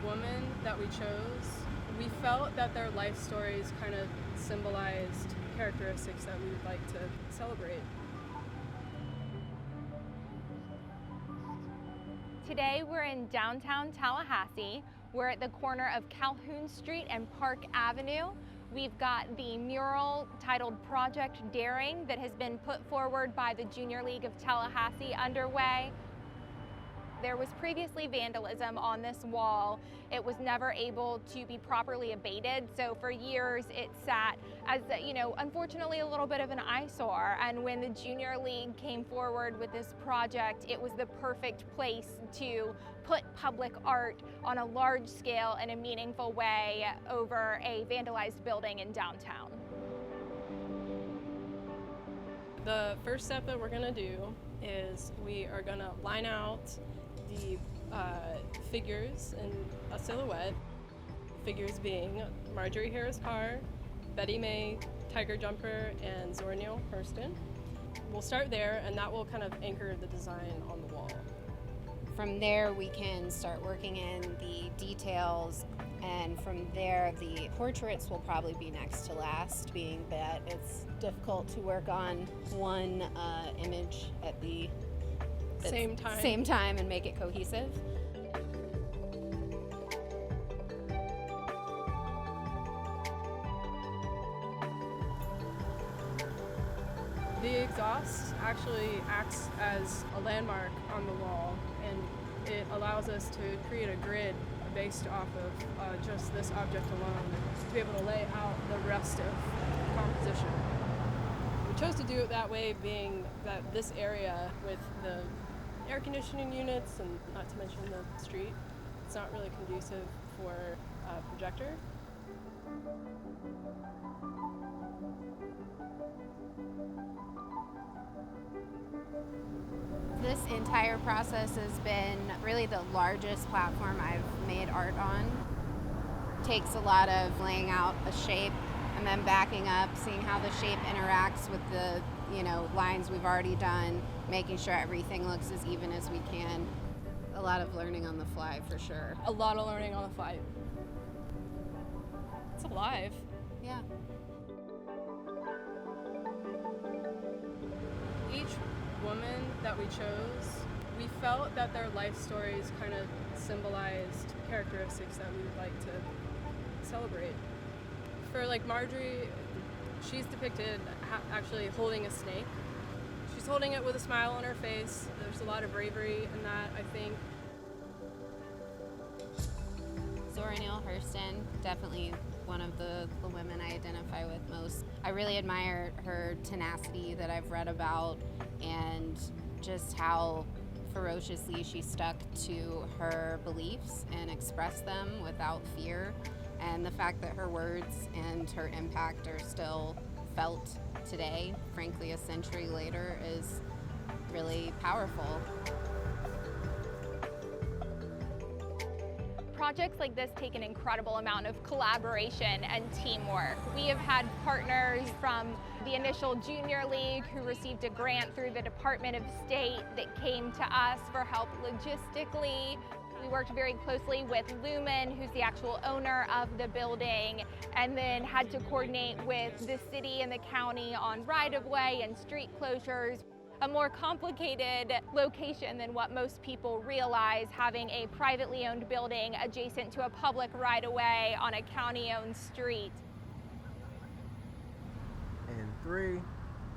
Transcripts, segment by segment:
woman that we chose, we felt that their life stories kind of symbolized characteristics that we would like to celebrate. Today we're in downtown Tallahassee. We're at the corner of Calhoun Street and Park Avenue. We've got the mural titled Project Daring that has been put forward by the Junior League of Tallahassee underway. There was previously vandalism on this wall. It was never able to be properly abated, so for years it sat as, unfortunately a little bit of an eyesore. And when the Junior League came forward with this project, it was the perfect place to put public art on a large scale in a meaningful way over a vandalized building in downtown. The first step that we're gonna do is we are gonna line out the figures in a silhouette, figures being Majorie Carr, Betty May, Tiger Jumper, and Zora Neale Hurston. We'll start there, and that will kind of anchor the design on the wall. From there, we can start working in the details, and from there, the portraits will probably be next to last, being that it's difficult to work on one image at the same time and make it cohesive. The exhaust actually acts as a landmark on the wall, and it allows us to create a grid based off of just this object alone to be able to lay out the rest of the composition. We chose to do it that way, being that this area with the air conditioning units and not to mention the street, it's not really conducive for a projector. This entire process has been really the largest platform I've made art on. Takes a lot of laying out a shape and then backing up, seeing how the shape interacts with the lines we've already done, making sure everything looks as even as we can. A lot of learning on the fly, for sure. A lot of learning on the fly. It's alive. Yeah. Each woman that we chose, we felt that their life stories kind of symbolized characteristics that we would like to celebrate. For Marjorie, she's depicted actually holding a snake. She's holding it with a smile on her face. There's a lot of bravery in that, I think. Zora Neale Hurston, definitely one of the women I identify with most. I really admire her tenacity that I've read about, and just how ferociously she stuck to her beliefs and expressed them without fear. And the fact that her words and her impact are still felt today, frankly a century later, is really powerful. Projects like this take an incredible amount of collaboration and teamwork. We have had partners from the initial Junior League who received a grant through the Department of State that came to us for help logistically. We worked very closely with Lumen, who's the actual owner of the building, and then had to coordinate with the city and the county on right-of-way and street closures. A more complicated location than what most people realize, having a privately owned building adjacent to a public right-of-way on a county-owned street. In 3,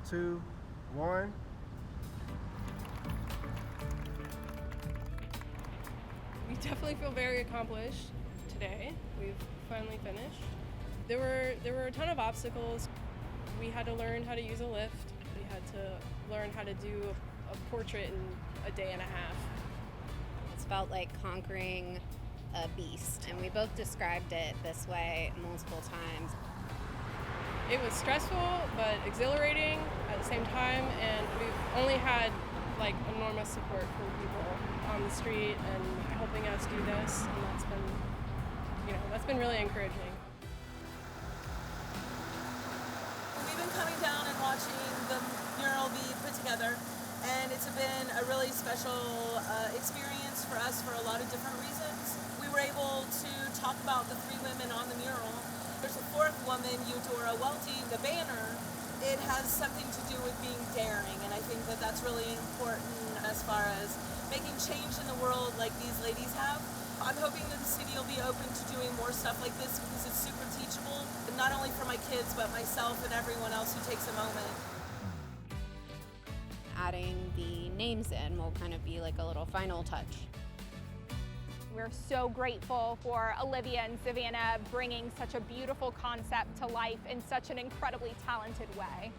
2, 1. We definitely feel very accomplished today. We've finally finished. There were a ton of obstacles. We had to learn how to use a lift. We had to learn how to do a portrait in a day and a half. It's felt like conquering a beast, and we both described it this way multiple times. It was stressful but exhilarating at the same time, and we've only had enormous support from people on the street and helping us do this, and that's been really encouraging. We've been coming down and watching the mural be put together, and it's been a really special experience for us for a lot of different reasons. We were able to talk about the 3 women on the mural. There's a 4th woman, Zora. The banner, it has something to do with being daring, and I think that that's really important as far as making change in the world like these ladies have. I'm hoping that the city will be open to doing more stuff like this because it's super teachable, not only for my kids, but myself and everyone else who takes a moment. Adding the names in will kind of be like a little final touch. We're so grateful for Olivia and Savannah bringing such a beautiful concept to life in such an incredibly talented way.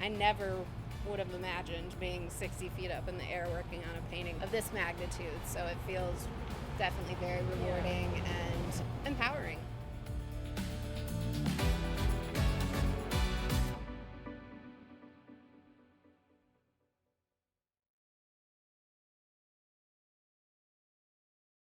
I never would have imagined being 60 feet up in the air working on a painting of this magnitude, so it feels definitely very rewarding and empowering.